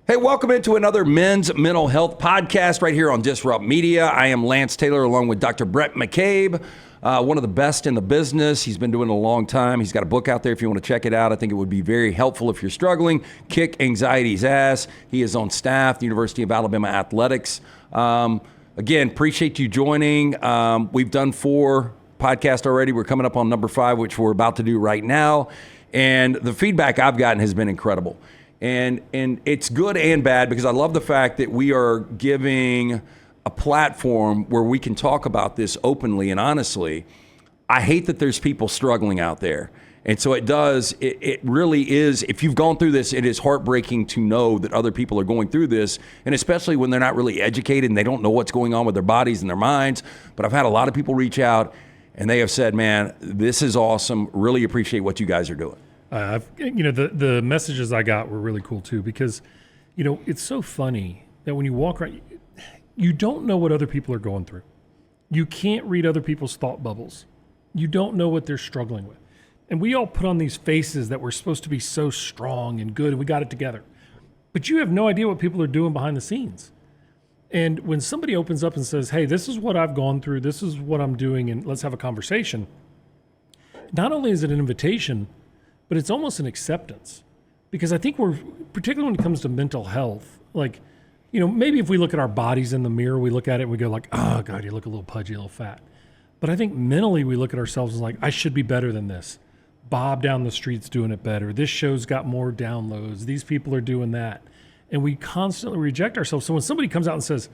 Hey, welcome into another men's mental health podcast right here on Disrupt Media. I am Lance Taylor along with Dr. Bhrett McCabe, one of the best in the business. He's been doing it a long time. He's got a book out there if you want to check it out. I think it would be very helpful if you're struggling. Kick Anxiety's Ass. He is on staff, the University of Alabama Athletics. Again, appreciate you joining. We've done 4 podcasts already. We're coming up on number 5, which we're about to do right now. And the feedback I've gotten has been incredible. And it's good and bad because I love the fact that we are giving a platform where we can talk about this openly and honestly. I hate that there's people struggling out there. And so it really is, if you've gone through this, it is heartbreaking to know that other people are going through this, and especially when they're not really educated and they don't know what's going on with their bodies and their minds. But I've had a lot of people reach out and they have said, man, this is awesome. Really appreciate what you guys are doing. The messages I got were really cool too, because, it's so funny that when you walk around, you don't know what other people are going through. You can't read other people's thought bubbles. You don't know what they're struggling with. And we all put on these faces that we're supposed to be so strong and good and we got it together. But you have no idea what people are doing behind the scenes. And when somebody opens up and says, hey, this is what I've gone through, this is what I'm doing, and let's have a conversation, not only is it an invitation, but it's almost an acceptance, because I think we're, particularly when it comes to mental health, maybe if we look at our bodies in the mirror, we look at it and we go like, oh God, you look a little pudgy, a little fat. But I think mentally we look at ourselves as like, I should be better than this. Bob down the street's doing it better. This show's got more downloads. These people are doing that. And we constantly reject ourselves. So when somebody comes out and says,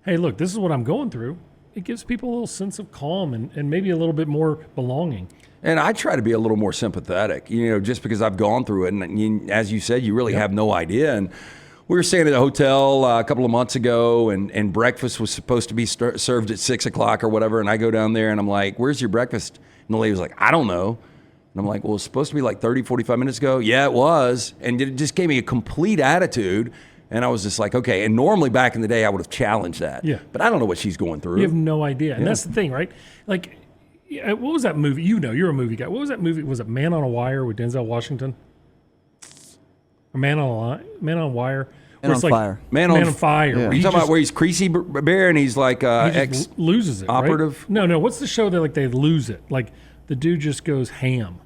hey, look, this is what I'm going through, it gives people a little sense of calm and maybe a little bit more belonging. And I try to be a little more sympathetic, just because I've gone through it. And as you said, you really have no idea. And we were staying at a hotel a couple of months ago, and breakfast was supposed to be served at 6 o'clock or whatever. And I go down there and I'm like, where's your breakfast? And the lady was like, I don't know. And I'm like, well, it's supposed to be like 30, 45 minutes ago. Yeah, it was. And it just gave me a complete attitude. And I was just like, okay. And normally back in the day, I would have challenged that. Yeah. But I don't know what she's going through. You have no idea. And that's the thing, right? Like, what was that movie? You're a movie guy. What was that movie? Was it Man on a Wire with Denzel Washington? Or Man on Wire? Man on Fire. Man on Fire. Yeah. You talking about where he's Creasy Bear and he's like he loses it, operative? Right? No. What's the show that they lose it? Like the dude just goes ham.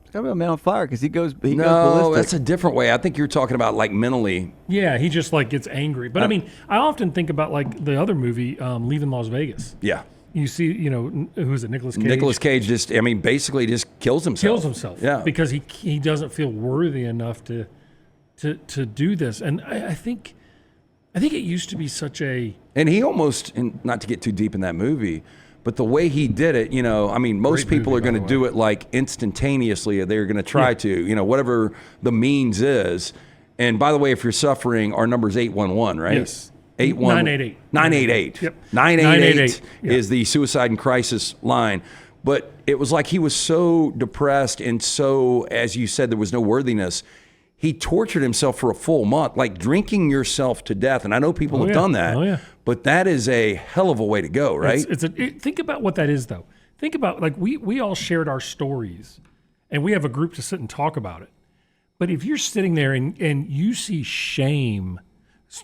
It's gotta be a Man on Fire because he goes ballistic. No, that's a different way. I think you're talking about like mentally. Yeah, he just like gets angry. But I often think about like the other movie, Leaving Las Vegas. Yeah. You see, who's it? Nicolas Cage. Nicolas Cage basically just kills himself. Yeah. Because he doesn't feel worthy enough to do this. And I think it used to be such a. And he almost, and not to get too deep in that movie, but the way he did it, most people are going to do it like instantaneously. They're going to try to, whatever the means is. And by the way, if you're suffering, our number is 811, right? Yes. 988. 988. Yep. 988 is the suicide and crisis line. But it was like he was so depressed and so, as you said, there was no worthiness. He tortured himself for a full month, like drinking yourself to death. And I know people have done that, but that is a hell of a way to go, right? Think about what that is, though. Think about, like, we all shared our stories, and we have a group to sit and talk about it. But if you're sitting there and you see shame,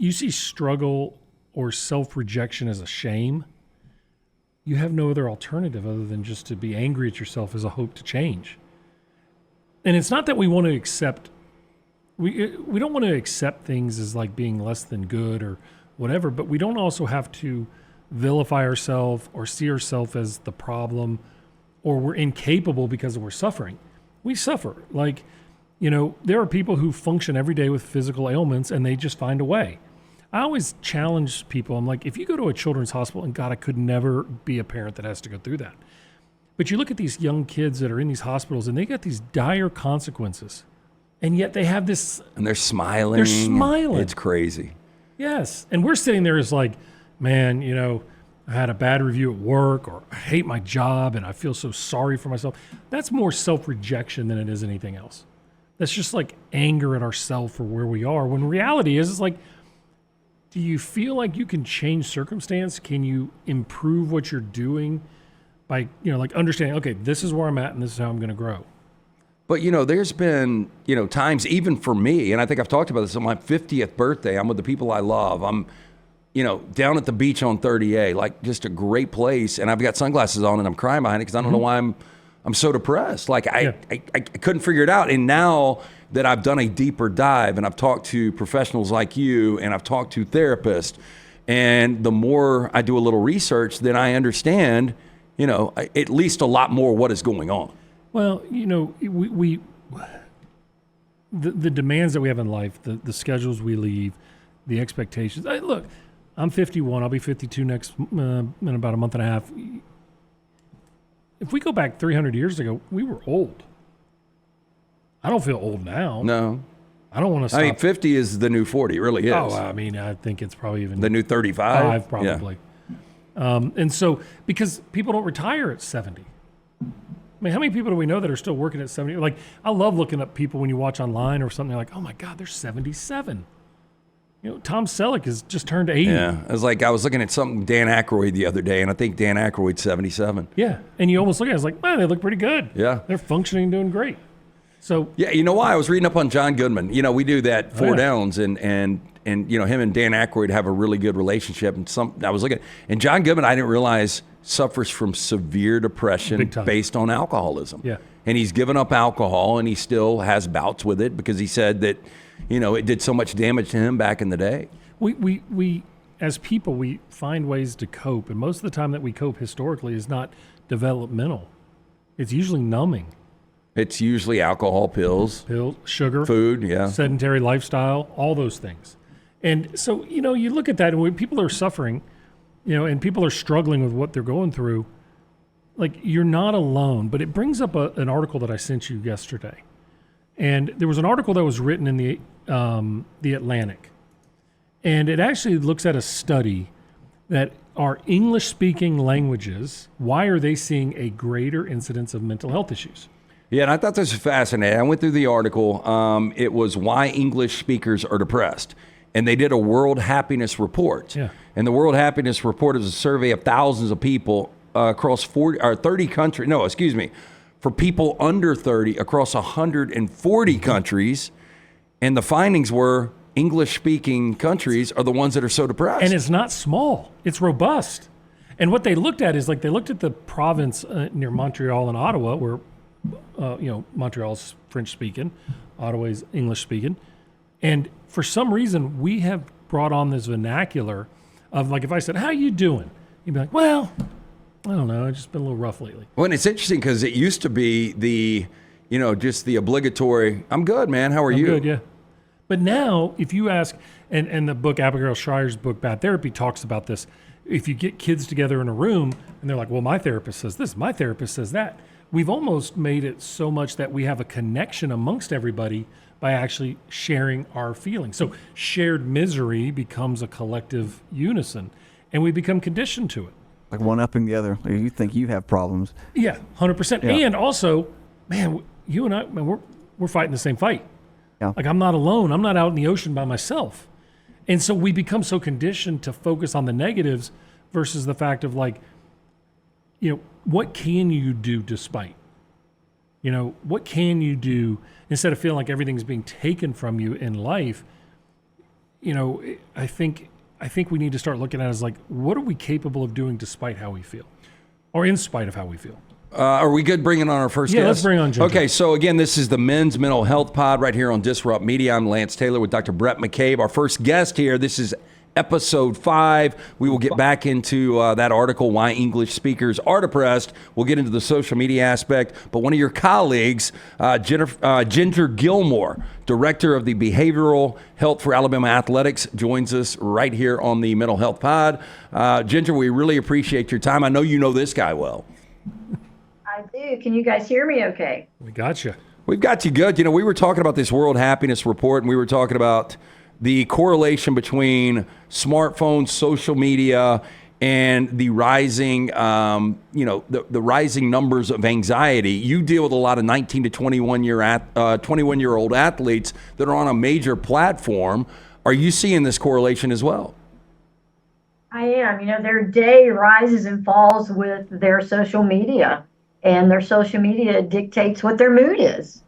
you see struggle or self-rejection as a shame, you have no other alternative other than just to be angry at yourself as a hope to change. And it's not that we want to accept, we don't want to accept things as like being less than good or whatever, but we don't also have to vilify ourselves or see ourselves as the problem, or we're incapable because we're suffering. We suffer. Like, there are people who function every day with physical ailments and they just find a way. I always challenge people. I'm like, if you go to a children's hospital, and God, I could never be a parent that has to go through that. But you look at these young kids that are in these hospitals and they got these dire consequences. And yet they have this. And they're smiling. They're smiling. It's crazy. Yes. And we're sitting there as like, man, I had a bad review at work, or I hate my job and I feel so sorry for myself. That's more self-rejection than it is anything else. That's just like anger at ourselves for where we are. When reality is, it's like, do you feel like you can change circumstance? Can you improve what you're doing by, like understanding, okay, this is where I'm at and this is how I'm going to grow? But, there's been, times even for me, and I think I've talked about this on my 50th birthday, I'm with the people I love. I'm, down at the beach on 30A, like just a great place. And I've got sunglasses on and I'm crying behind it because I don't know why I'm so depressed. Like I couldn't figure it out. And now that I've done a deeper dive and I've talked to professionals like you and I've talked to therapists, and the more I do a little research, then I understand, at least a lot more what is going on. Well, the demands that we have in life, the schedules we leave, the expectations. Look, I'm 51. I'll be 52 next in about a month and a half. If we go back 300 years ago, we were old. I don't feel old now. No. I don't want to stop. I mean, 50 is the new 40. It really is. Oh, I mean, I think it's probably even the new 35. Probably. Yeah. And so, because people don't retire at 70. I mean, how many people do we know that are still working at 70? Like, I love looking up people when you watch online or something. You're like, oh my God, they're 77. Tom Selleck has just turned 80. Yeah, I was looking at something Dan Aykroyd the other day, and I think Dan Aykroyd's 77. Yeah, and you almost look at it, it's like, man, they look pretty good. Yeah. They're functioning, doing great. So yeah, you know why? I was reading up on John Goodman. We do that Four Downs, and him and Dan Aykroyd have a really good relationship. And I was looking, and John Goodman, I didn't realize, suffers from severe depression based on alcoholism. Yeah. And he's given up alcohol, and he still has bouts with it because he said that, it did so much damage to him back in the day. We as people, we find ways to cope, and most of the time that we cope historically is not developmental. It's usually numbing. It's usually alcohol, pills, sugar, food, sedentary lifestyle, all those things. And so, you look at that, and when people are suffering, and people are struggling with what they're going through, like, you're not alone. But it brings up an article that I sent you yesterday. And there was an article that was written in the Atlantic. And it actually looks at a study that our English-speaking languages, why are they seeing a greater incidence of mental health issues? Yeah, and I thought this was fascinating. I went through the article. It was why English speakers are depressed. And they did a World Happiness Report. Yeah. And the World Happiness Report is a survey of thousands of people across 30 countries. No, excuse me. For people under 30 across 140 countries. And the findings were English-speaking countries are the ones that are so depressed. And it's not small. It's robust. And what they looked at is, like, they looked at the province near Montreal and Ottawa, where Montreal's French-speaking, Ottawa's English-speaking. And for some reason, we have brought on this vernacular of, like, if I said, how you doing? You'd be like, well, I don't know. I've just been a little rough lately. Well, and it's interesting because it used to be just the obligatory, I'm good, man. How are you? Good, yeah. But now, if you ask, and the book, Abigail Schreier's book, Bad Therapy, talks about this. If you get kids together in a room and they're like, well, my therapist says this, my therapist says that. We've almost made it so much that we have a connection amongst everybody by actually sharing our feelings. So shared misery becomes a collective unison, and we become conditioned to it. Like one-upping the other. Like, you think you have problems. Yeah, 100%. Yeah. And also, man, you and I, man, we're fighting the same fight. Yeah. Like, I'm not alone. I'm not out in the ocean by myself. And so we become so conditioned to focus on the negatives versus the fact of, like, what can you do despite? What can you do instead of feeling like everything's being taken from you in life? I think we need to start looking at it as, like, what are we capable of doing despite how we feel, or in spite of how we feel? Are we good bringing on our first guest? Yeah, let's bring on Ginger. Okay, so again, this is the Men's Mental Health Pod right here on Disrupt Media. I'm Lance Taylor with Dr. Bhrett McCabe. Our first guest here, this is episode 5. We will get back into that article, Why English Speakers Are Depressed. We'll get into the social media aspect. But one of your colleagues, Ginger Gilmore, Director of the Behavioral Health for Alabama Athletics, joins us right here on the Mental Health Pod. Ginger, we really appreciate your time. I know you know this guy well. I do. Can you guys hear me okay? We got you. We've got you good. We were talking about this World Happiness Report, and we were talking about the correlation between smartphones, social media, and the rising, the rising numbers of anxiety. You deal with a lot of 19 to 21-year-old athletes that are on a major platform. Are you seeing this correlation as well? I am. Their day rises and falls with their social media, and their social media dictates what their mood is.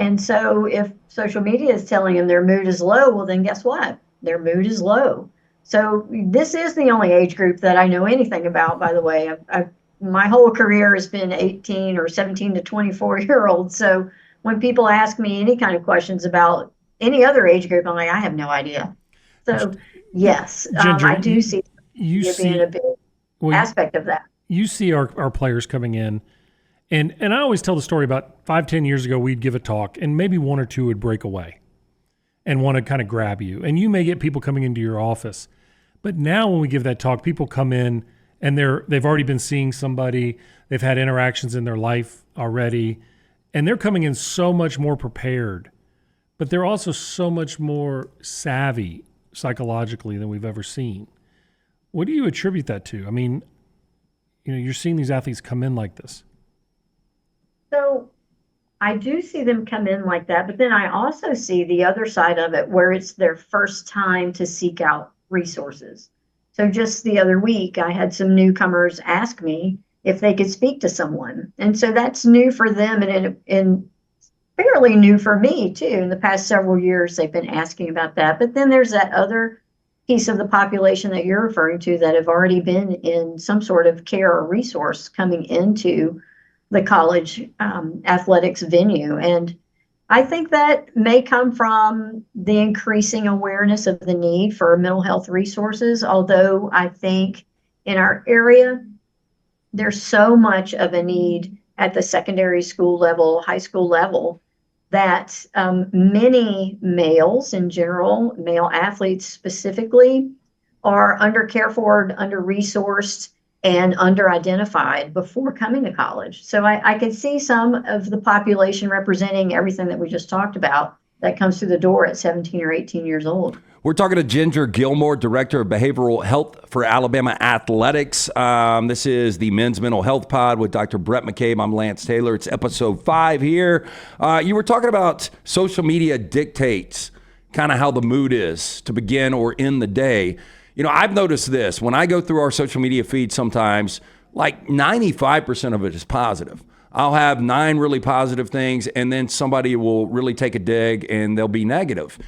And so if social media is telling them their mood is low, well, then guess what? Their mood is low. So this is the only age group that I know anything about, by the way. My whole career has been 18 or 17 to 24-year-olds. So when people ask me any kind of questions about any other age group, I'm like, I have no idea. So yes, Ginger, I do see you it being a big aspect of that. You see our players coming in, and I always tell the story about 5-10 years ago, we'd give a talk, and maybe one or two would break away and want to kind of grab you. And you may get people coming into your office. But now when we give that talk, people come in and they've already been seeing somebody, they've had interactions in their life already, and they're coming in so much more prepared, but they're also so much more savvy psychologically than we've ever seen. What do you attribute that to? I mean, you're seeing these athletes come in like this. So I do see them come in like that, but then I also see the other side of it where it's their first time to seek out resources. So just the other week, I had some newcomers ask me if they could speak to someone. And so that's new for them and fairly new for me too. In the past several years, they've been asking about that. But then there's that other piece of the population that you're referring to that have already been in some sort of care or resource coming into the college athletics venue. And I think that may come from the increasing awareness of the need for mental health resources, although I think in our area, there's so much of a need at the secondary school level, high school level, that many males in general, male athletes specifically, are under cared for, under resourced, and under-identified before coming to college. So I can see some of the population representing everything that we just talked about that comes through the door at 17 or 18 years old. We're talking to Ginger Gilmore, Director of Behavioral Health for Alabama Athletics. This is the Men's Mental Health Pod with Dr. Bhrett McCabe. I'm Lance Taylor. It's episode 5 here. You were talking about social media dictates kind of how the mood is to begin or end the day. I've noticed this. When I go through our social media feed sometimes, like 95% of it is positive. I'll have 9 really positive things, and then somebody will really take a dig, and they'll be negative.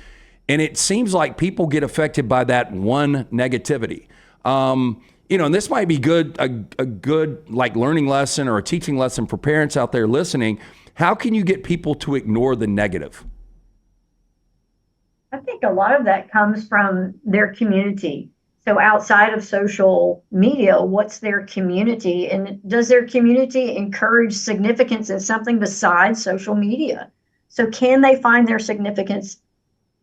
And it seems like people get affected by that one negativity. And this might be a good like learning lesson or a teaching lesson for parents out there listening. How can you get people to ignore the negative? I think a lot of that comes from their community. So outside of social media, what's their community? And does their community encourage significance in something besides social media? So can they find their significance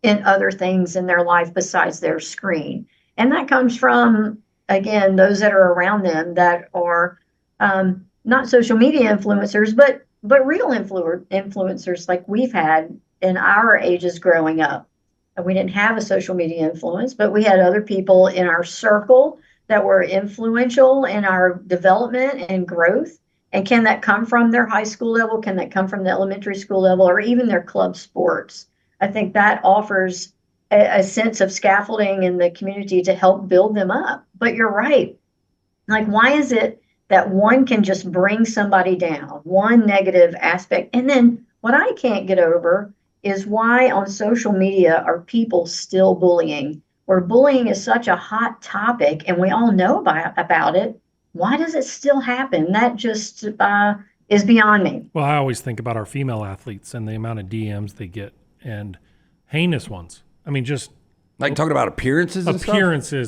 in other things in their life besides their screen? And that comes from, again, those that are around them that are not social media influencers, but real influencers like we've had in our ages growing up. We didn't have a social media influence, but we had other people in our circle that were influential in our development and growth. And can that come from their high school level? Can that come from the elementary school level or even their club sports? I think that offers a sense of scaffolding in the community to help build them up. But you're right. Like, why is it that one can just bring somebody down, one negative aspect? And then what I can't get over is why on social media are people still bullying? Where bullying is such a hot topic and we all know about it, why does it still happen? That just is beyond me. Well, I always think about our female athletes and the amount of DMs they get, and heinous ones. I mean, just like talking about appearances and stuff?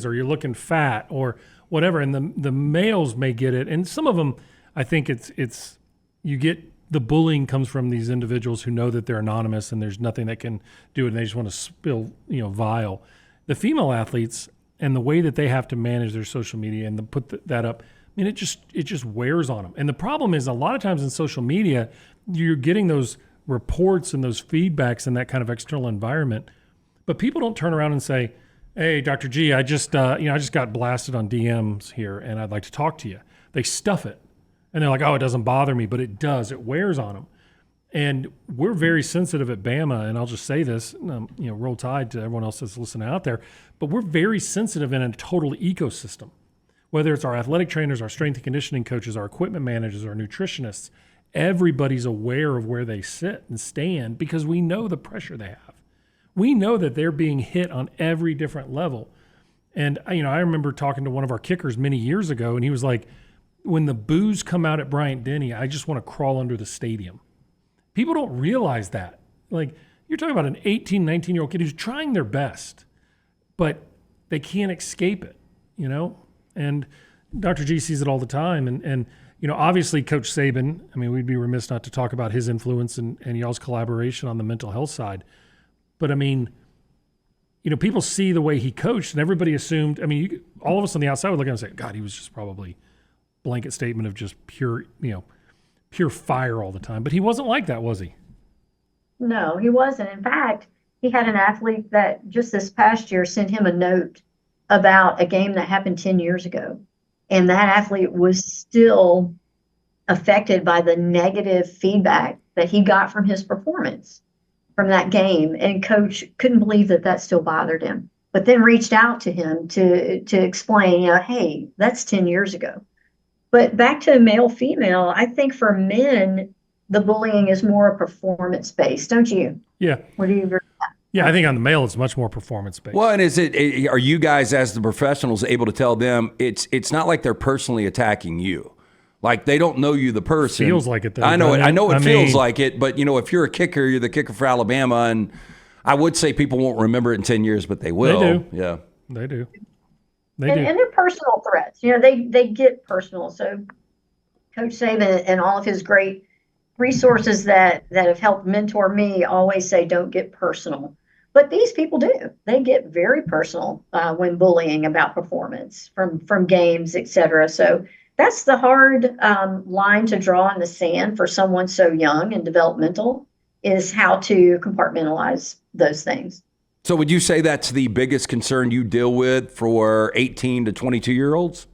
Or you're looking fat or whatever. And the males may get it. And some of them, I think it's you get the bullying comes from these individuals who know that they're anonymous and there's nothing that can do it, and they just want to spill, vile. The female athletes and the way that they have to manage their social media and put that up, I mean, it just wears on them. And the problem is a lot of times in social media, you're getting those reports and those feedbacks in that kind of external environment, but people don't turn around and say, "Hey, Dr. G, I just got blasted on DMs here, and I'd like to talk to you." They stuff it. And they're like, "Oh, it doesn't bother me," but it does. It wears on them. And we're very sensitive at Bama, and I'll just say this, roll tide to everyone else that's listening out there, but we're very sensitive in a total ecosystem, whether it's our athletic trainers, our strength and conditioning coaches, our equipment managers, our nutritionists. everybody's aware of where they sit and stand because we know the pressure they have. We know that they're being hit on every different level. And I remember talking to one of our kickers many years ago, and he was like, when the boos come out at Bryant-Denny, I just want to crawl under the stadium. People don't realize that. Like, you're talking about an 18, 19-year-old kid who's trying their best, but they can't escape it, And Dr. G sees it all the time. And obviously Coach Saban, we'd be remiss not to talk about his influence and y'all's collaboration on the mental health side. But people see the way he coached, and everybody assumed, all of us on the outside would look at him and say, God, he was just probably blanket statement of just pure fire all the time. But he wasn't like that, was he? No, he wasn't. In fact, he had an athlete that just this past year sent him a note about a game that happened 10 years ago. And that athlete was still affected by the negative feedback that he got from his performance from that game. And coach couldn't believe that still bothered him, but then reached out to him to explain, hey, that's 10 years ago. But back to male, female, I think for men, the bullying is more performance-based, don't you? Yeah. What do you agree with that? Yeah, I think on the male, it's much more performance-based. Well, and are you guys as the professionals able to tell them it's not like they're personally attacking you? Like they don't know you, the person. Feels like it, though. I know it feels like it, but if you're a kicker, you're the kicker for Alabama, and I would say people won't remember it in 10 years, but they will. They do. Yeah. They do. And they're personal threats. They get personal. So Coach Saban and all of his great resources that have helped mentor me always say, don't get personal. But these people do. They get very personal when bullying about performance from games, et cetera. So that's the hard line to draw in the sand for someone so young and developmental, is how to compartmentalize those things. So would you say that's the biggest concern you deal with for 18 to 22-year-olds?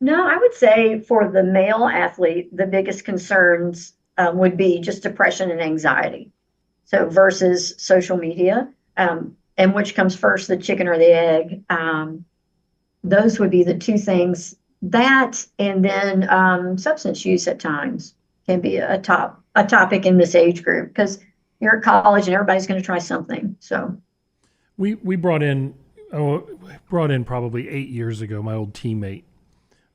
No, I would say for the male athlete, the biggest concerns would be just depression and anxiety. So versus social media, and which comes first, the chicken or the egg? Those would be the two things. That and then substance use at times can be a topic in this age group because you're at college and everybody's going to try something. So we brought in probably 8 years ago my old teammate.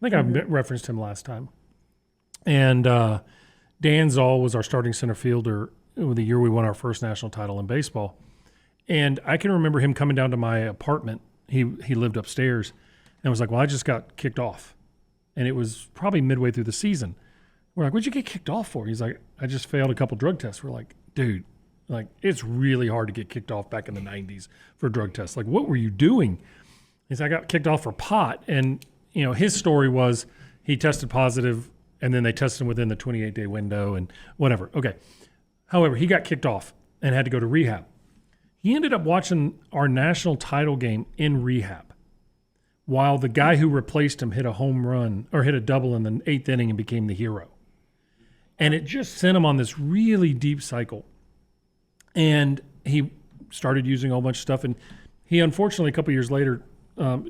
I think I referenced him last time. And Dan Zoll was our starting center fielder the year we won our first national title in baseball. And I can remember him coming down to my apartment. He lived upstairs. And I was like, well, I just got kicked off. And it was probably midway through the season. We're like, what'd you get kicked off for? He's like, I just failed a couple drug tests. We're like, dude, it's really hard to get kicked off back in the 90s for drug tests. Like, what were you doing? He's like, I got kicked off for pot. And his story was he tested positive, and then they tested him within the 28-day window and whatever. Okay. However, he got kicked off and had to go to rehab. He ended up watching our national title game in rehab while the guy who replaced him hit a home run or hit a double in the 8th inning and became the hero. And it just sent him on this really deep cycle. And he started using a whole bunch of stuff. And he, unfortunately, a couple years later,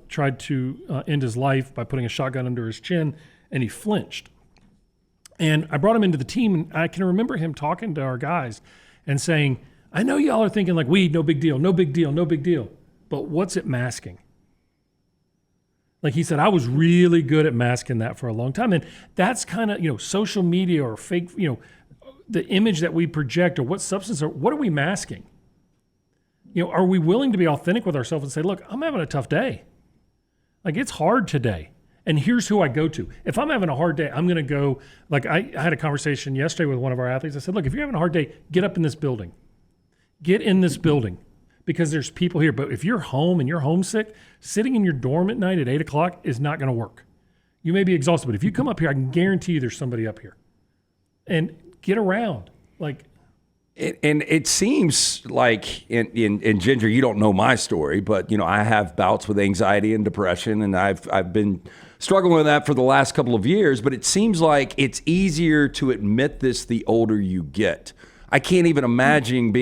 tried to end his life by putting a shotgun under his chin, and he flinched. And I brought him into the team, and I can remember him talking to our guys and saying, I know y'all are thinking like weed, no big deal, no big deal, no big deal. But what's it masking? Like he said, I was really good at masking that for a long time. And that's kind of, social media or fake, the image that we project or what are we masking? Are we willing to be authentic with ourselves and say, look, I'm having a tough day. Like it's hard today. And here's who I go to. If I'm having a hard day, I'm going to go, like I had a conversation yesterday with one of our athletes. I said, look, if you're having a hard day, get up in this building. Get in this building because there's people here. But if you're home and you're homesick, sitting in your dorm at night at 8 o'clock is not going to work. You may be exhausted, but if you come up here, I can guarantee you there's somebody up here. And get around. And it seems like, in Ginger, you don't know my story, but, I have bouts with anxiety and depression, and I've been struggling with that for the last couple of years, but it seems like it's easier to admit this the older you get. I can't even imagine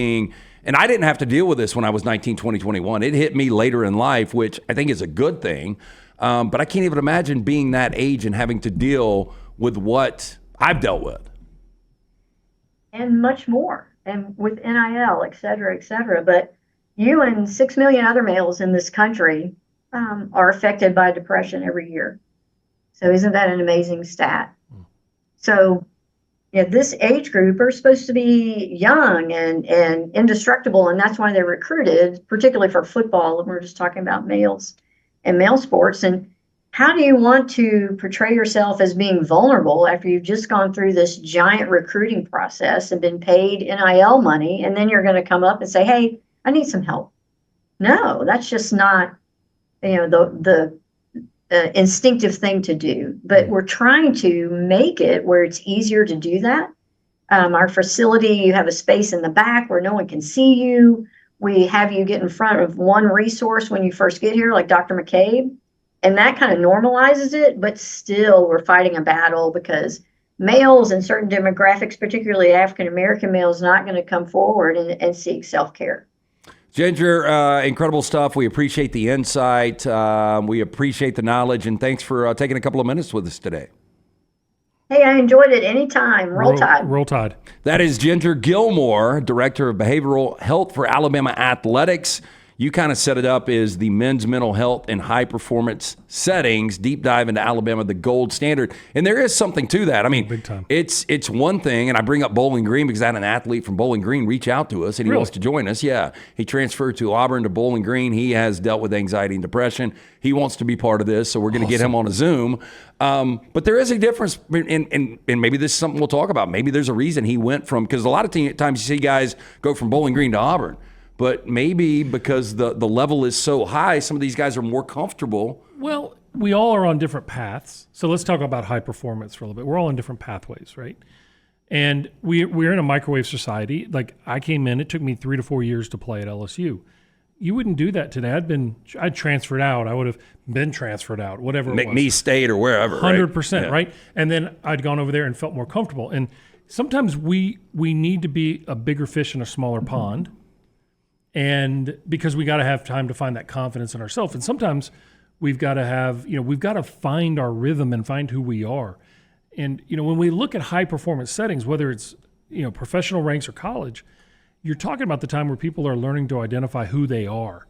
and I didn't have to deal with this when I was 19, 20, 21. It hit me later in life, which I think is a good thing, but I can't even imagine being that age and having to deal with what I've dealt with. and much more, and with NIL, et cetera, et cetera. But you and 6 million other males in this country are affected by depression every year. So isn't that an amazing stat? So yeah, this age group are supposed to be young and indestructible, and that's why they're recruited, particularly for football. And we're just talking about males and male sports. And how do you want to portray yourself as being vulnerable after you've just gone through this giant recruiting process and been paid NIL money, and then you're going to come up and say, "Hey, I need some help"? No, that's just not, the instinctive thing to do. But we're trying to make it where it's easier to do that. Our facility, you have a space in the back where no one can see you. We have you get in front of one resource when you first get here, like Dr. McCabe, and that kind of normalizes it. But still, we're fighting a battle because males in certain demographics, particularly African American males, not going to come forward and seek self-care. Ginger, incredible stuff. We appreciate the insight. We appreciate the knowledge, and thanks for taking a couple of minutes with us today. Hey, I enjoyed it. Anytime. Roll Tide. Roll Tide. That is Ginger Gilmore, Director of Behavioral Health for Alabama Athletics. You kind of set it up as the men's mental health and high performance settings, deep dive into Alabama, the gold standard. And there is something to that. I mean, big time. It's one thing, and I bring up Bowling Green because I had an athlete from Bowling Green reach out to us, and he wants to join us. Yeah, he transferred to Auburn to Bowling Green. He has dealt with anxiety and depression. He wants to be part of this, so we're going to get him on a Zoom. But there is a difference, and maybe this is something we'll talk about. Maybe there's a reason he went from, because a lot of times you see guys go from Bowling Green to Auburn. But maybe because the level is so high, some of these guys are more comfortable. Well, we all are on different paths. So let's talk about high performance for a little bit. We're all on different pathways, right? And we're in a microwave society. Like, I came in, it took me 3 to 4 years to play at LSU. You wouldn't do that today. I'd transferred out. I would have been transferred out, whatever it was. McNeese State or wherever, 100%, right? And then I'd gone over there and felt more comfortable. And sometimes we need to be a bigger fish in a smaller pond. And because we got to have time to find that confidence in ourselves. And sometimes we've got to find our rhythm and find who we are. And, when we look at high performance settings, whether it's, professional ranks or college, you're talking about the time where people are learning to identify who they are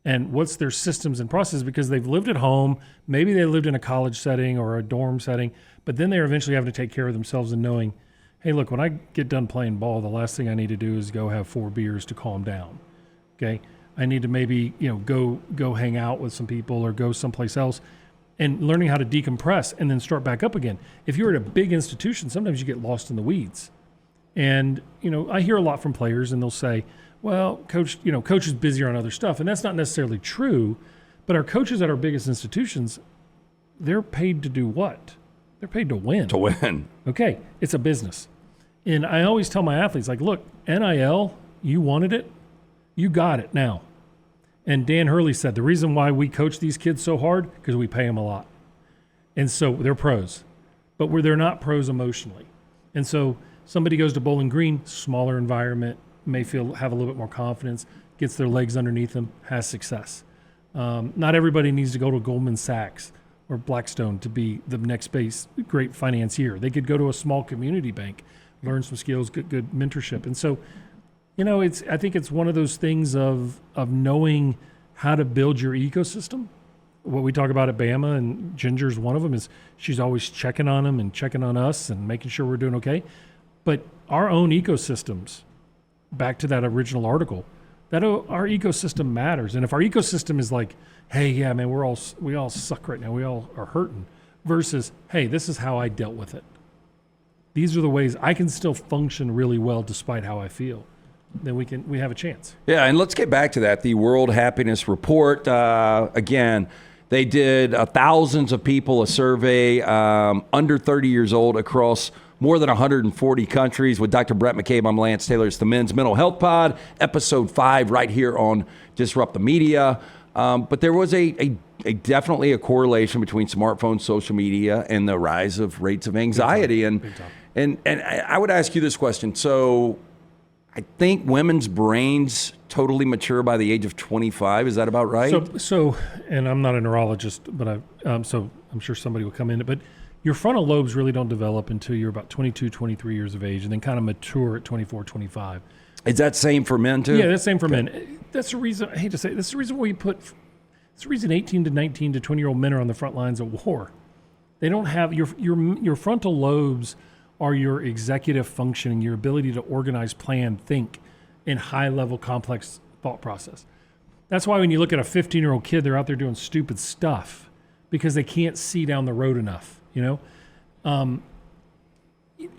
and what's their systems and processes, because they've lived at home. Maybe they lived in a college setting or a dorm setting, but then they're eventually having to take care of themselves and knowing, hey, look, when I get done playing ball, the last thing I need to do is go have 4 beers to calm down. Okay, I need to maybe go hang out with some people or go someplace else, and learning how to decompress and then start back up again. If you're at a big institution, sometimes you get lost in the weeds. And I hear a lot from players, and they'll say, "Well, coach is busier on other stuff," and that's not necessarily true. But our coaches at our biggest institutions, they're paid to do what? They're paid to win. To win. Okay, it's a business, and I always tell my athletes, like, look, NIL, you wanted it. You got it now. And Dan Hurley said, the reason why we coach these kids so hard, because we pay them a lot. And so they're pros, but they're not pros emotionally. And so somebody goes to Bowling Green, smaller environment, may have a little bit more confidence, gets their legs underneath them, has success. Not everybody needs to go to Goldman Sachs or Blackstone to be the next great financier. They could go to a small community bank, learn some skills, get good mentorship. And so, I think it's one of those things of knowing how to build your ecosystem. What we talk about at Bama, and Ginger's one of them, is she's always checking on them and checking on us and making sure we're doing okay. But our own ecosystems, back to that original article, that our ecosystem matters. And if our ecosystem is like, hey, yeah, man, we all suck right now, we all are hurting, versus, hey, this is how I dealt with it. These are the ways I can still function really well despite how I feel. Then we have a chance. Yeah, and let's get back to that. The World Happiness Report, again, they did thousands of people a survey under 30 years old across more than 140 countries. With Dr. Bhrett McCabe, I'm Lance Taylor. It's the Men's Mental Health Pod, episode 5, right here on Disrupt the Media. But there was a definitely a correlation between smartphones, social media, and the rise of rates of anxiety. And I would ask you this question. So I think women's brains totally mature by the age of 25. Is that about right? So, and I'm not a neurologist, but so I'm sure somebody will come in. But your frontal lobes really don't develop until you're about 22, 23 years of age, and then kind of mature at 24, 25. Is that same for men too? Yeah, that's same for men. That's the reason, I hate to say it, that's the reason it's the reason 18 to 19 to 20-year-old men are on the front lines of war. They don't have, your frontal lobes are your executive functioning, your ability to organize, plan, think in high-level, complex thought process. That's why when you look at a 15-year-old kid, they're out there doing stupid stuff because they can't see down the road enough, you know?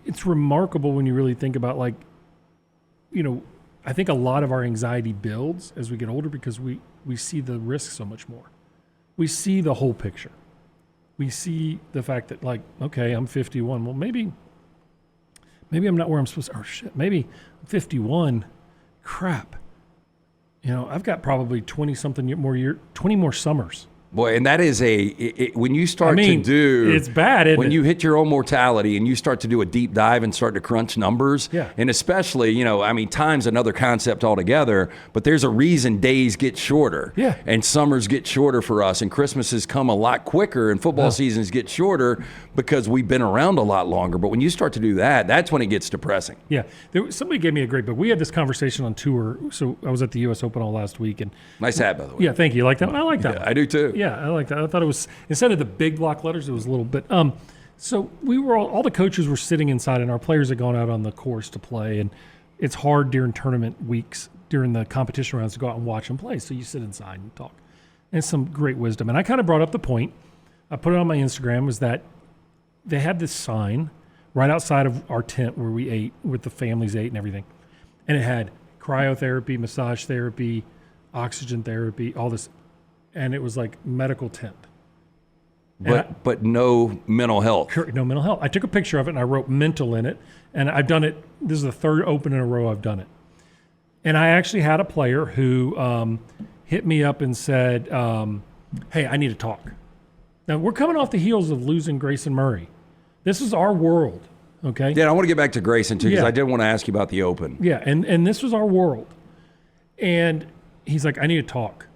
It's remarkable when you really think about, like, you know, I think a lot of our anxiety builds as we get older because we see the risk so much more. We see the whole picture. We see the fact that, like, okay, I'm 51. Well, maybe I'm not where I'm supposed to, or shit, maybe I'm 51. Crap. You know, I've got probably 20 more summers. Boy, and that is when you start to do, it's bad. When you hit your own mortality and you start to do a deep dive and start to crunch numbers, yeah. And especially, you know, I mean, time's another concept altogether, but there's a reason days get shorter, yeah, and summers get shorter for us, and Christmases come a lot quicker, and football seasons get shorter because we've been around a lot longer. But when you start to do that, that's when it gets depressing. Yeah, somebody gave me a great book. We had this conversation on tour, so I was at the U.S. Open all last week, and nice hat, by the way. Yeah, thank you. You like that one? I like that one. I do too. Yeah, I like that. I thought it was, instead of the big block letters, it was a little bit. So we were all the coaches were sitting inside, and our players had gone out on the course to play. And it's hard during tournament weeks, during the competition rounds, to go out and watch them play. So you sit inside and talk. And it's some great wisdom. And I kind of brought up the point, I put it on my Instagram, was that they had this sign right outside of our tent where we ate, with the families ate and everything. And it had cryotherapy, massage therapy, oxygen therapy, all this. And it was like medical tent. But no mental health. No mental health. I took a picture of it and I wrote mental in it. And I've done it. This is the third Open in a row I've done it. And I actually had a player who hit me up and said, hey, I need to talk. Now, we're coming off the heels of losing Grayson Murray. This is our world, okay? Yeah, I want to get back to Grayson, too, because Yeah. I did want to ask you about the Open. Yeah, and this was our world. And he's like, I need to talk.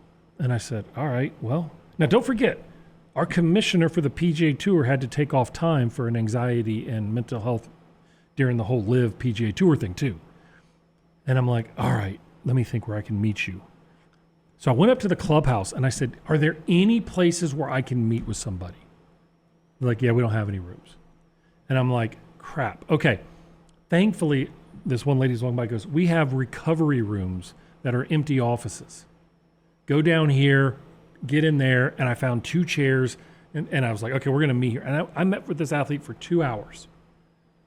And I said, all right, well. Now, don't forget, our commissioner for the PGA Tour had to take off time for an anxiety and mental health during the whole Live PGA Tour thing, too. And I'm like, all right, let me think where I can meet you. So I went up to the clubhouse, and I said, are there any places where I can meet with somebody? They're like, yeah, we don't have any rooms. And I'm like, crap. Okay. Thankfully, this one lady's walking by, goes, we have recovery rooms that are empty offices. Go down here, get in there, and I found 2 chairs, and I was like, okay, we're going to meet here. And I met with this athlete for 2 hours.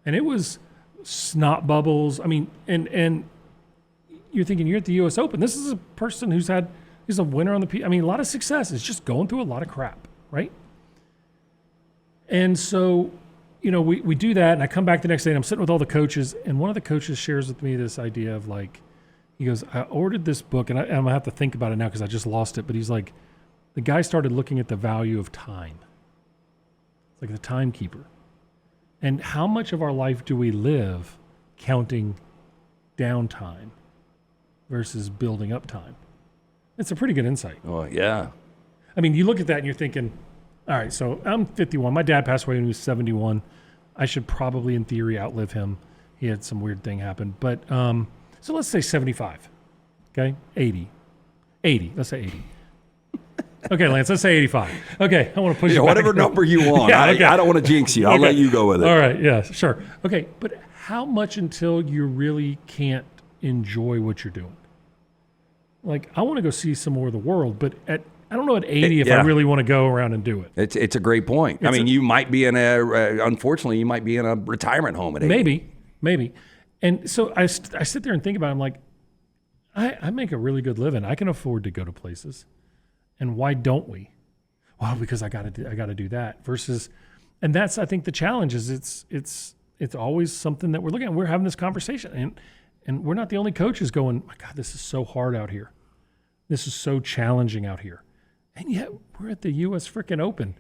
And it was snot bubbles. I mean, and you're thinking, you're at the U.S. Open. This is a person he's a winner on the, I mean, a lot of success. It's just going through a lot of crap, right? And so, you know, we do that, and I come back the next day, and I'm sitting with all the coaches, and one of the coaches shares with me this idea of, like, he goes, I ordered this book, and I'm going to have to think about it now because I just lost it, but he's like, the guy started looking at the value of time. It's like the timekeeper. And how much of our life do we live counting downtime versus building up time? It's a pretty good insight. Oh, yeah. I mean, you look at that and you're thinking, all right, so I'm 51. My dad passed away when he was 71. I should probably, in theory, outlive him. He had some weird thing happen. But, so let's say 75, okay? 80. Let's say 80. Okay, Lance, let's say 85. Okay, I want to push you back. Whatever number you want. Yeah, okay. I don't want to jinx you. I'll let you go with it. All right, yeah, sure. Okay, but how much until you really can't enjoy what you're doing? Like, I want to go see some more of the world, but I don't know at 80 if I really want to go around and do it. It's a great point. I mean, you might be unfortunately, you might be in a retirement home at 80. Maybe. And so I sit there and think about it. I'm like, I make a really good living. I can afford to go to places. And why don't we? Well, because I got to do that versus, and that's, I think the challenge is it's always something that we're looking at. We're having this conversation and we're not the only coaches going, my God, this is so hard out here. This is so challenging out here. And yet we're at the U.S. frickin' Open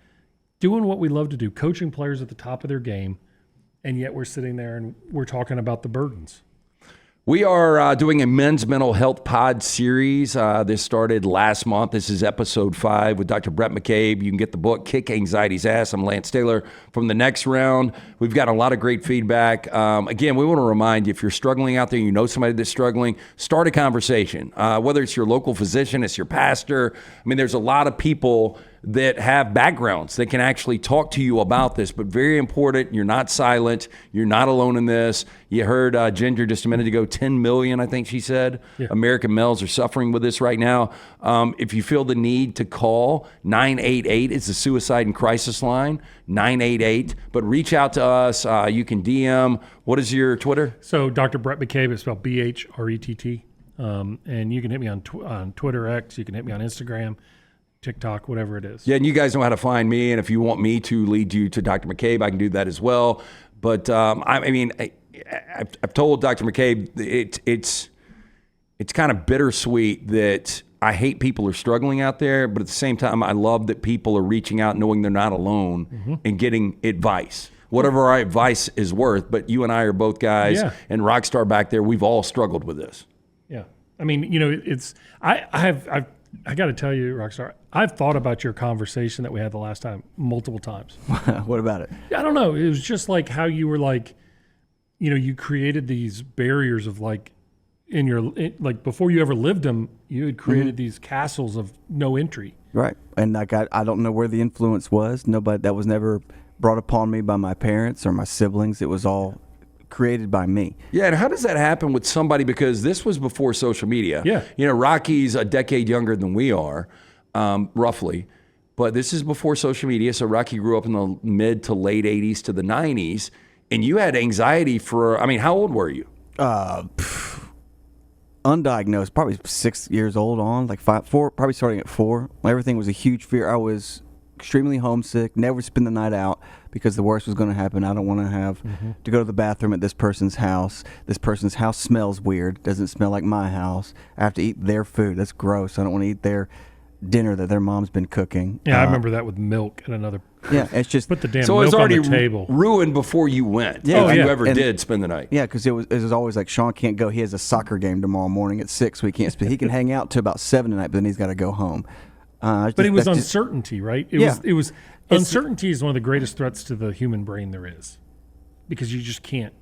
doing what we love to do, coaching players at the top of their game. And yet we're sitting there and we're talking about the burdens. We are doing a men's mental health pod series. This started last month. This is episode 5 with Dr. Bhrett McCabe. You can get the book, Kick Anxiety's Ass. I'm Lance Taylor from the next round. We've got a lot of great feedback. Again, we want to remind you, if you're struggling out there, you know somebody that's struggling, start a conversation. Whether it's your local physician, it's your pastor. I mean, there's a lot of people that have backgrounds that can actually talk to you about this, but very important, you're not silent, you're not alone in this. You heard Ginger just a minute ago, 10 million, I think she said, American males are suffering with this right now. If you feel the need to call, 988 is the suicide and crisis line, 988, but reach out to us. You can DM. What is your Twitter? So Dr. Bhrett McCabe, it's spelled Bhrett. And you can hit me on Twitter X, you can hit me on Instagram, TikTok, whatever it is. Yeah, and you guys know how to find me, and if you want me to lead you to Dr. McCabe, I can do that as well. But I've told Dr. McCabe it's kind of bittersweet that I hate people are struggling out there, but at the same time, I love that people are reaching out knowing they're not alone and getting advice. Whatever our advice is worth, but you and I are both guys, and Rockstar back there, we've all struggled with this. Yeah. I mean, I got to tell you, Rockstar, I've thought about your conversation that we had the last time multiple times. What about it? I don't know. It was just like how you were like, you created these barriers of like, before you ever lived them, you had created these castles of no entry. Right. And like I don't know where the influence was. Nobody, that was never brought upon me by my parents or my siblings. It was all created by me. Yeah, and how does that happen with somebody, because this was before social media. Yeah. Rocky's a decade younger than we are, roughly, but this is before social media, so Rocky grew up in the mid to late 80s to the 90s, and you had anxiety how old were you? Undiagnosed, probably 6 years old on, like 4, probably starting at 4. Everything was a huge fear. I was extremely homesick, never spend the night out because the worst was going to happen. I don't want to have to go to the bathroom at this person's house. This person's house smells weird, doesn't smell like my house. I have to eat their food. That's gross. I don't want to eat their dinner that their mom's been cooking. Yeah, I remember that with milk and another. Yeah, it's just put the damn so it milk was already on the table. Ruined before you went. Yeah. If you ever did spend the night. Yeah, because it was always like, Sean can't go. He has a soccer game tomorrow morning at 6. So he can't spend. He can hang out to about 7 tonight, but then he's got to go home. But it was uncertainty, right? It was uncertainty is one of the greatest threats to the human brain there is, because you just can't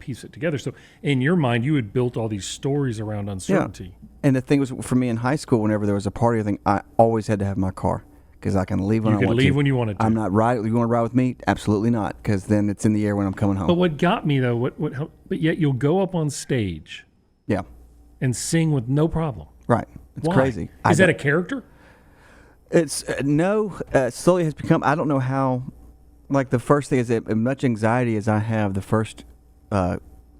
piece it together. So in your mind, you had built all these stories around uncertainty. Yeah. And the thing was, for me in high school, whenever there was a party, I think I always had to have my car because I can leave when I want to. You could leave when you wanted to. I'm not riding. You want to ride with me? Absolutely not, because then it's in the air when I'm coming home. But what got me though, what helped, but yet you'll go up on stage, and sing with no problem. Right. It's Why? crazy. Is that a character? It's slowly has become. I don't know how. Like the first thing is that as much anxiety as I have, the first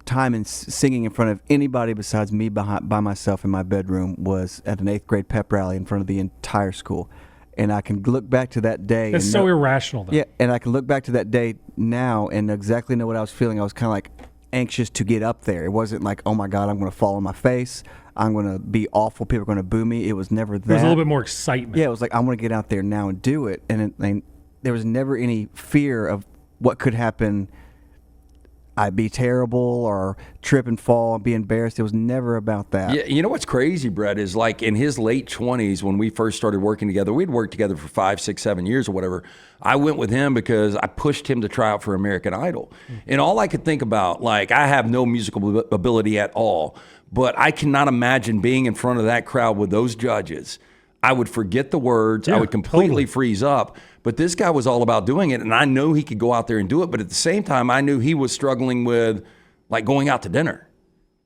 time in singing in front of anybody besides me by myself in my bedroom was at an 8th grade pep rally in front of the entire school, and I can look back to that day. That's so irrational, though. Yeah, and I can look back to that day now and exactly know what I was feeling. I was kind of like anxious to get up there. It wasn't like, oh my God, I'm going to fall on my face. I'm going to be awful. People are going to boo me. It was never that. There was a little bit more excitement. Yeah, it was like, I'm going to get out there now and do it. And there was never any fear of what could happen. I'd be terrible or trip and fall and be embarrassed. It was never about that. Yeah, you know what's crazy, Bhrett, is like in his late 20s when we first started working together, we'd worked together for 5, 6, 7 years or whatever. I went with him because I pushed him to try out for American Idol. And all I could think about, like, I have no musical ability at all, but I cannot imagine being in front of that crowd with those judges. I would forget the words. I would completely freeze up. But this guy was all about doing it, and I knew he could go out there and do it. But at the same time, I knew he was struggling with, like, going out to dinner.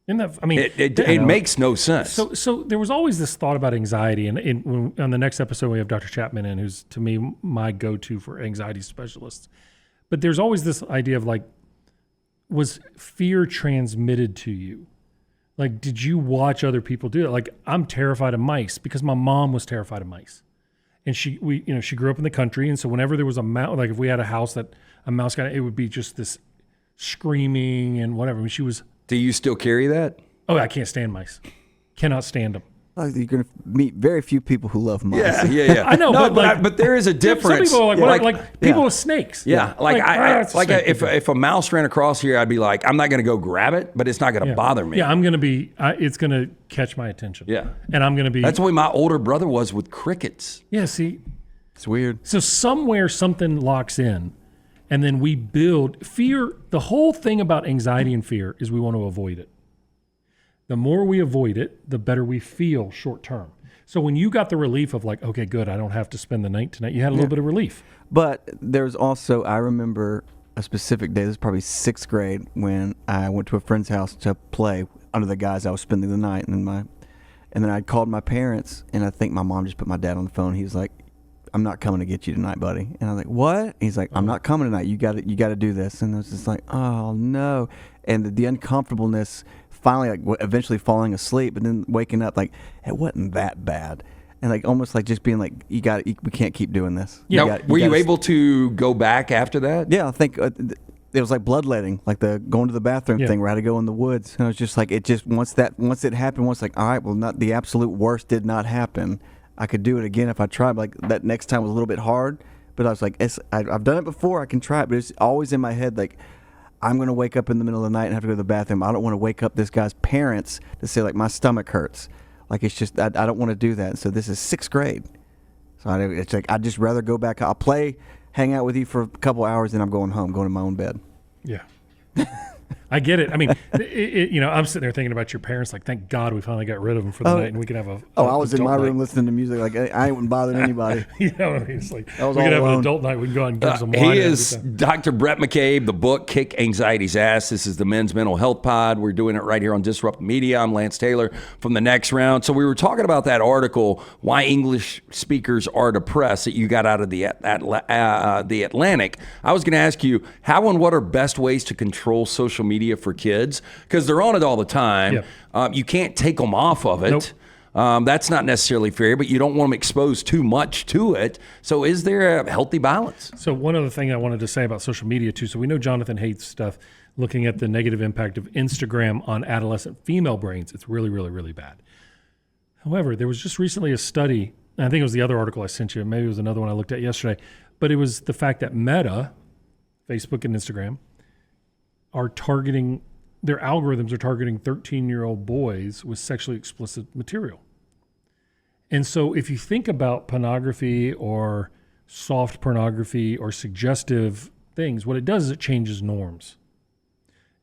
It makes no sense. So there was always this thought about anxiety, and on the next episode we have Dr. Chapman in, who's to me my go-to for anxiety specialists. But there's always this idea of like, was fear transmitted to you? Like, did you watch other people do it? Like, I'm terrified of mice because my mom was terrified of mice. And she grew up in the country, and so whenever there was a mouse, like if we had a house that a mouse got, it would be just this screaming and whatever. I mean, she was. Do you still carry that? Oh, I can't stand mice. Cannot stand them. You're going to meet very few people who love mice. Yeah. I know, no, but but there is a difference. Some people are like people with snakes. Yeah, it's a snake. if a mouse ran across here, I'd be like, I'm not going to go grab it, but it's not going to bother me. Yeah, I'm going to be. It's going to catch my attention. Yeah, and I'm going to be. That's the way my older brother was with crickets. Yeah, see, it's weird. So somewhere something locks in, and then we build fear. The whole thing about anxiety and fear is we want to avoid it. The more we avoid it, the better we feel short term. So when you got the relief of like, okay, good, I don't have to spend the night tonight, you had a little bit of relief. But there's also, I remember a specific day, this is probably 6th grade, when I went to a friend's house to play under the guys I was spending the night. And then I called my parents, and I think my mom just put my dad on the phone. He was like, I'm not coming to get you tonight, buddy. And I was like, what? He's like, I'm not coming tonight. You got to do this. And I was just like, oh, no. And the uncomfortableness, finally, like eventually falling asleep, but then waking up, like it wasn't that bad, and like almost like just being like, we can't keep doing this. Yeah. Were you able to go back after that? Yeah, I think it was like bloodletting, like the going to the bathroom thing where I had to go in the woods. And it was just like once it happened, like, all right, well, not the absolute worst did not happen. I could do it again if I tried. But like that next time was a little bit hard, but I was like, I've done it before. I can try it, but it's always in my head like, I'm going to wake up in the middle of the night and have to go to the bathroom. I don't want to wake up this guy's parents to say, like, my stomach hurts. Like, it's just, I don't want to do that. So this is 6th grade. So it's like, I'd just rather go back. I'll play, hang out with you for a couple hours, and I'm going home, going to my own bed. Yeah. I get it. I mean, I'm sitting there thinking about your parents. Like, thank God we finally got rid of them for the night, and we can have a. I was in my room listening to music. Like, I ain't bothering anybody. You know what I mean? It's like we was can all have an alone. adult night. We can go out and give some wine. He is Dr. Bhrett McCabe. The book "Kick Anxiety's Ass." This is the Men's Mental Health Pod. We're doing it right here on Disrupt Media. I'm Lance Taylor from The Next Round. So we were talking about that article, "Why English Speakers Are Depressed," that you got out of the Atlantic. I was going to ask you, how and what are best ways to control social media for kids? Because they're on it all the time. Yeah. You can't take them off of it. Nope. That's not necessarily fair, but you don't want them exposed too much to it. So is there a healthy balance? So one other thing I wanted to say about social media too. So we know Jonathan hates stuff looking at the negative impact of Instagram on adolescent female brains. It's really, really, really bad. However, there was just recently a study, and I think it was the other article I sent you, maybe it was another one I looked at yesterday, but it was the fact that Meta, Facebook and Instagram, are targeting, their algorithms are targeting 13-year-old boys with sexually explicit material. And so if you think about pornography or soft pornography or suggestive things, what it does is it changes norms.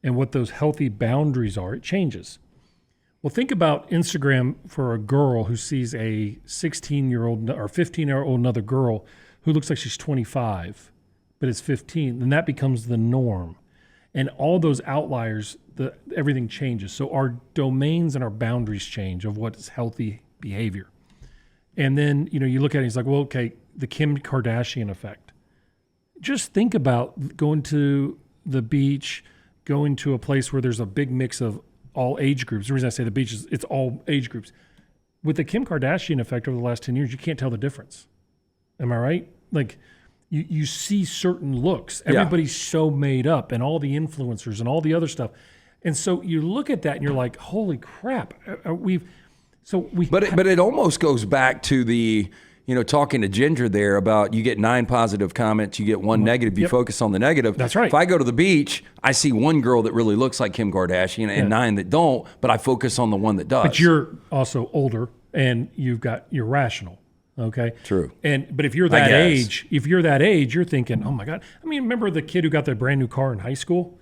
And what those healthy boundaries are, it changes. Well, think about Instagram for a girl who sees a 16-year-old or 15-year-old another girl who looks like she's 25, but is 15, then that becomes the norm. And all those outliers, everything changes. So our domains and our boundaries change of what is healthy behavior. And then, you look at it, it's like, well, okay, the Kim Kardashian effect. Just think about going to the beach, going to a place where there's a big mix of all age groups. The reason I say the beach is it's all age groups. With the Kim Kardashian effect over the last 10 years, you can't tell the difference. Am I right? Like, you see certain looks. Everybody's so made up, and all the influencers and all the other stuff. And so you look at that and you're like, holy crap. But it almost goes back to the, talking to Ginger there about you get 9 positive comments, you get 1 negative, you focus on the negative. That's right. If I go to the beach, I see 1 girl that really looks like Kim Kardashian and 9 that don't, but I focus on the one that does. But you're also older and you're rational. Okay. True. But if you're that age, you're thinking, oh my God. I mean, remember the kid who got their brand new car in high school?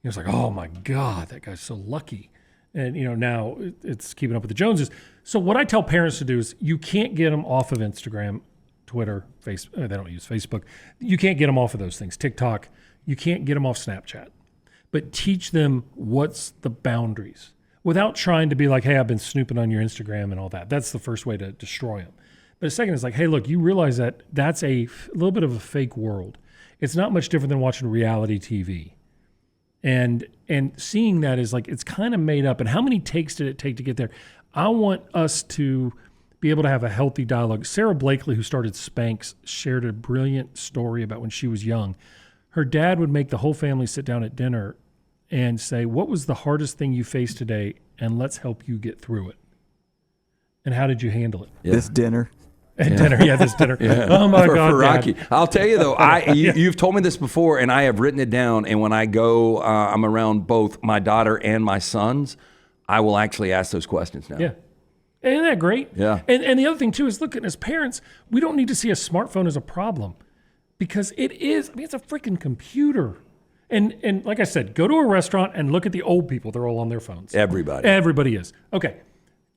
He was like, oh my God, that guy's so lucky. And now it's keeping up with the Joneses. So what I tell parents to do is you can't get them off of Instagram, Twitter, Facebook. They don't use Facebook. You can't get them off of those things. TikTok. You can't get them off Snapchat. But teach them what's the boundaries without trying to be like, hey, I've been snooping on your Instagram and all that. That's the first way to destroy them. But a second is like, hey, look, you realize that that's a little bit of a fake world. It's not much different than watching reality TV. And seeing that is like, it's kind of made up. And how many takes did it take to get there? I want us to be able to have a healthy dialogue. Sarah Blakely, who started Spanx, shared a brilliant story about when she was young. Her dad would make the whole family sit down at dinner and say, what was the hardest thing you faced today? And let's help you get through it. And how did you handle it? Yeah. This dinner. At dinner, this dinner. Yeah. Oh my for, God, for Rocky. Dad. I'll tell you though, you've told me this before, and I have written it down. And when I go, I'm around both my daughter and my sons. I will actually ask those questions now. Yeah. Isn't that great? Yeah. And the other thing too is, look, as parents, we don't need to see a smartphone as a problem, because it is. I mean, it's a freaking computer. And like I said, go to a restaurant and look at the old people. They're all on their phones. Everybody is. Okay.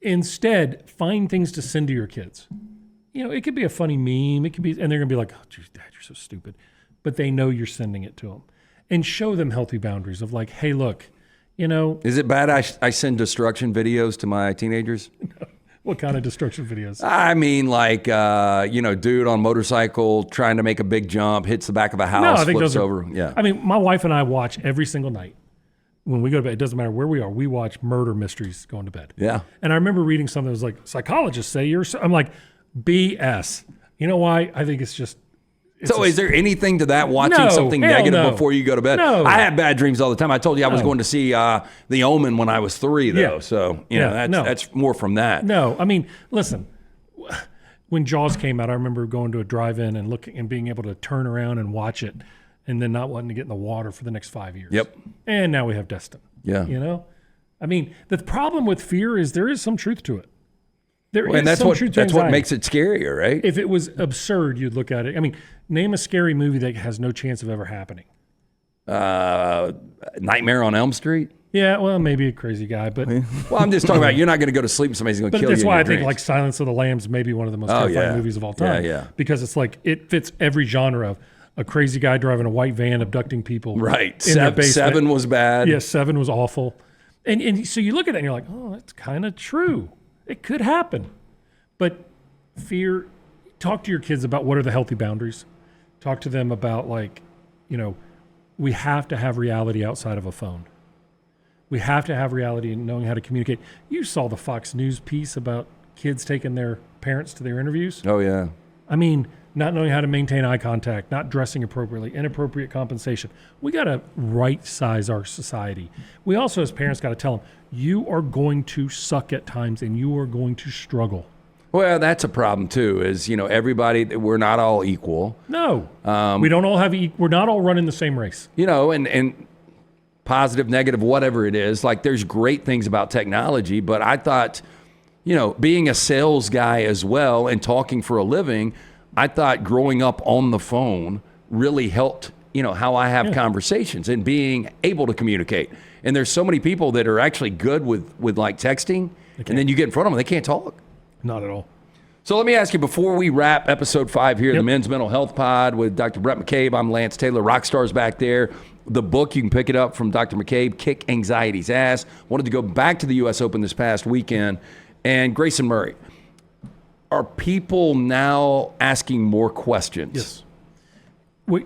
Instead, find things to send to your kids. It could be a funny meme. It could be, and they're going to be like, oh, geez, Dad, you're so stupid. But they know you're sending it to them. And show them healthy boundaries of like, hey, look, Is it bad I send destruction videos to my teenagers? What kind of destruction videos? I mean, like, dude on motorcycle trying to make a big jump, hits the back of a house, flips over. Yeah. I mean, my wife and I watch every single night. When we go to bed, it doesn't matter where we are. We watch murder mysteries going to bed. Yeah. And I remember reading something that was like, psychologists say I'm like, BS. You know why? I think it's just. Is there anything to that, watching No, something hell negative no. before you go to bed? No. I have bad dreams all the time. I told you I was going to see The Omen when I was 3, though. Yeah. So, Yeah, no. that's more from that. No, I mean, listen. When Jaws came out, I remember going to a drive-in and looking and being able to turn around and watch it, and then not wanting to get in the water for the next 5 years. Yep. And now we have Destin. Yeah. I mean, the problem with fear is there is some truth to it. And that's what makes it scarier, right? If it was absurd, you'd look at it. I mean, name a scary movie that has no chance of ever happening. Nightmare on Elm Street. Yeah, well, maybe a crazy guy, but Well, I'm just talking about you're not going to go to sleep and somebody's going to kill you. that's why I think dreams. like Silence of the Lambs may be one of the most terrifying movies of all time. Yeah. Because it's like it fits every genre of a crazy guy driving a white van abducting people. Right. In their basement. 7 was bad. Yeah, 7 was awful. And so you look at it and you're like, oh, that's kind of true. It could happen. But fear, talk to your kids about what are the healthy boundaries. Talk to them about we have to have reality outside of a phone. We have to have reality in knowing how to communicate. You saw the Fox News piece about kids taking their parents to their interviews. Oh, yeah. I mean, not knowing how to maintain eye contact, not dressing appropriately, inappropriate compensation. We got to right size our society. We also, as parents, got to tell them, you are going to suck at times and you are going to struggle. Well, that's a problem too. Is everybody, we're not all equal. No, we don't all have. We're not all running the same race. And positive, negative, whatever it is. Like, there's great things about technology, but I thought, being a sales guy as well and talking for a living, I thought growing up on the phone really helped. How I have conversations and being able to communicate. And there's so many people that are actually good with like texting, and then you get in front of them, they can't talk. Not at all. So let me ask you, before we wrap episode 5 here, the Men's Mental Health Pod with Dr. Bhrett McCabe, I'm Lance Taylor, Rockstar's back there. The book, you can pick it up from Dr. McCabe, Kick Anxiety's Ass. Wanted to go back to the U.S. Open this past weekend. And Grayson Murray, are people now asking more questions? Yes.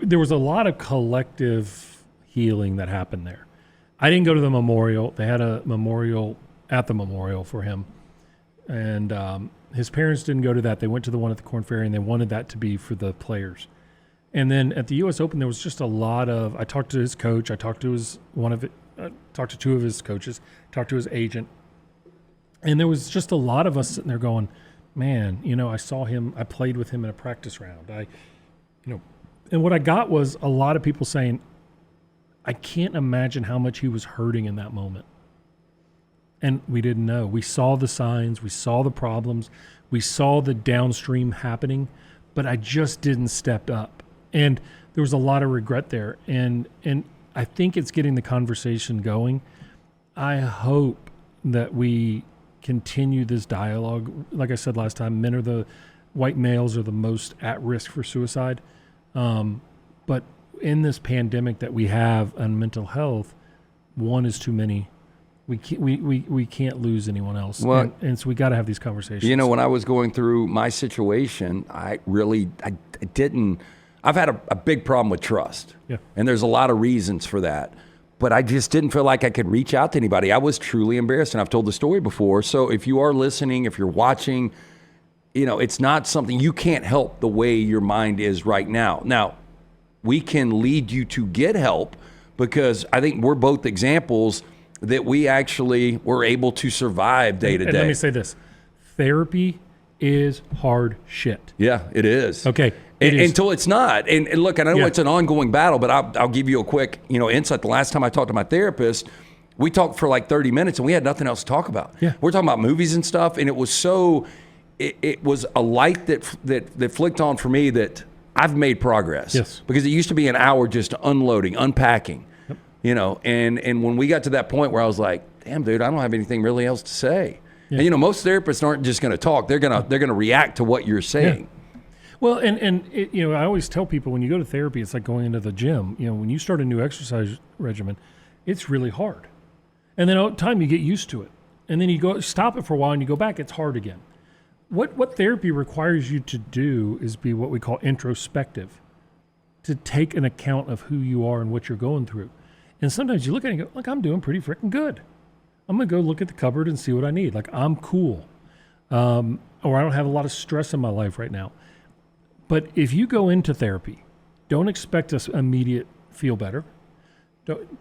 There was a lot of collective healing that happened there. I didn't go to the memorial. They had a memorial at the memorial for him. And his parents didn't go to that. They went to the one at the Corn Ferry, and they wanted that to be for the players. And then at the U.S. Open, there was just a lot of. I talked to his coach. I talked to talked to 2 of his coaches. Talked to his agent. And there was just a lot of us sitting there going, "Man, I saw him. I played with him in a practice round. And what I got was a lot of people saying, I can't imagine how much he was hurting in that moment." And we didn't know. We saw the signs. We saw the problems. We saw the downstream happening, but I just didn't step up. And there was a lot of regret there. And I think it's getting the conversation going. I hope that we continue this dialogue. Like I said last time, white males are the most at risk for suicide. But in this pandemic that we have on mental health, one is too many. We can't lose anyone else. Well, and so we got to have these conversations. When I was going through my situation, I didn't. I've had a big problem with trust. Yeah. And there's a lot of reasons for that. But I just didn't feel like I could reach out to anybody. I was truly embarrassed, and I've told the story before. So if you are listening, if you're watching, it's not something you can't help the way your mind is right now. Now, we can lead you to get help, because I think we're both examples that we actually were able to survive day to day. And let me say this. Therapy is hard shit. Yeah, it is. Okay. It is. Until it's not. And look, I know Yeah. it's an ongoing battle, but I'll give you a quick, insight. The last time I talked to my therapist, we talked for like 30 minutes and we had nothing else to talk about. Yeah. We're talking about movies and stuff, and it was so, it was a light that flicked on for me that I've made progress. Yes. Because it used to be an hour just unloading, unpacking, and when we got to that point where I was like, damn, dude, I don't have anything really else to say. Yeah. And most therapists aren't just going to talk; they're gonna react to what you're saying. Yeah. Well, and I always tell people when you go to therapy, it's like going into the gym. When you start a new exercise regimen, it's really hard, and then over time you get used to it, and then you go stop it for a while and you go back, it's hard again. What therapy requires you to do is be what we call introspective, to take an account of who you are and what you're going through. And sometimes you look at it and go, like, I'm doing pretty freaking good. I'm going to go look at the cupboard and see what I need. Like, I'm cool. Or I don't have a lot of stress in my life right now. But if you go into therapy, don't expect an immediate feel better.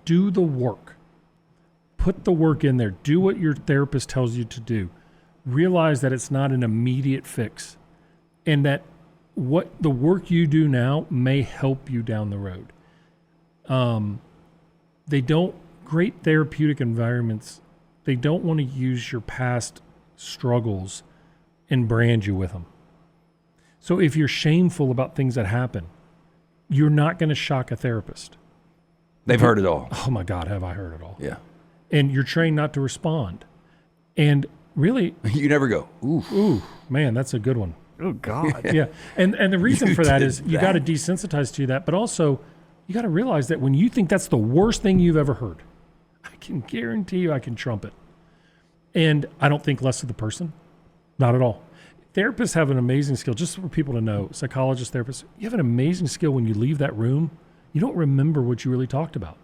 Do the work. Put the work in there. Do what your therapist tells you to do. Realize that it's not an immediate fix, and that what the work you do now may help you down the road. Great therapeutic environments, they don't want to use your past struggles and brand you with them. So if you're shameful about things that happen, you're not going to shock a therapist. They've heard it all. Oh my God, have I heard it all? Yeah. And you're trained not to respond. And really, You never go, ooh. man, that's a good one. Oh God. Yeah. And the reason You for that did is you that. got to desensitize to that, but also you got to realize that when you think that's the worst thing you've ever heard, I can guarantee you I can trump it. And I don't think less of the person. Not at all. Therapists have an amazing skill, just for people to know, psychologists, therapists, you have an amazing skill when you leave that room, you don't remember what you really talked about.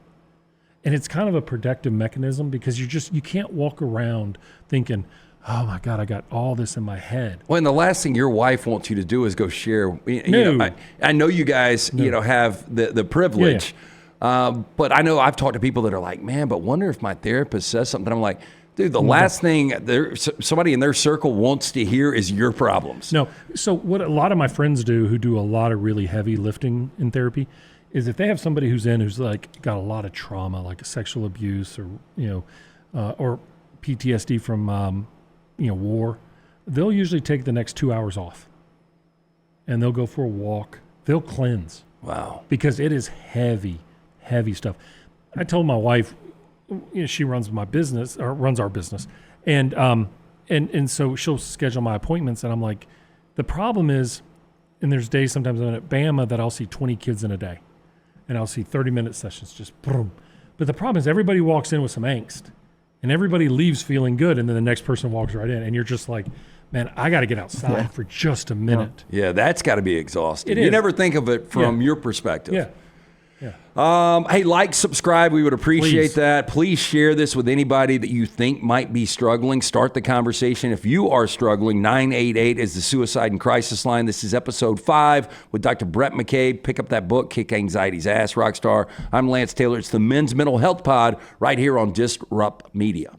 And it's kind of a protective mechanism because you can't walk around thinking, oh my God, I got all this in my head. Well, and the last thing your wife wants you to do is go share. No. I know you guys, have the privilege, but I know I've talked to people that are like, man, but wonder if my therapist says something. I'm like, dude, the last thing somebody in their circle wants to hear is your problems. No. So what a lot of my friends do who do a lot of really heavy lifting in therapy is if they have somebody who's like got a lot of trauma, like sexual abuse or, or PTSD from, war, they'll usually take the next 2 hours off and they'll go for a walk. They'll cleanse. Wow. Because it is heavy, heavy stuff. I told my wife, she runs my business or runs our business. And so she'll schedule my appointments. And I'm like, the problem is, and there's days sometimes I'm at Bama that I'll see 20 kids in a day and I'll see 30-minute sessions, just boom. But the problem is everybody walks in with some angst and everybody leaves feeling good. And then the next person walks right in and you're just like, man, I got to get outside for just a minute. Yeah, that's got to be exhausting. It You is. never think of it from your perspective. Yeah. Hey, like, subscribe. We would appreciate Please. that. Please share this with anybody that you think might be struggling. Start the conversation. If you are struggling, 988 is the Suicide and Crisis Line. This is episode 5 with Dr. Bhrett McCabe. Pick up that book, Kick Anxiety's Ass, Rockstar. I'm Lance Taylor. It's the Men's Mental Health Pod right here on Disrupt Media.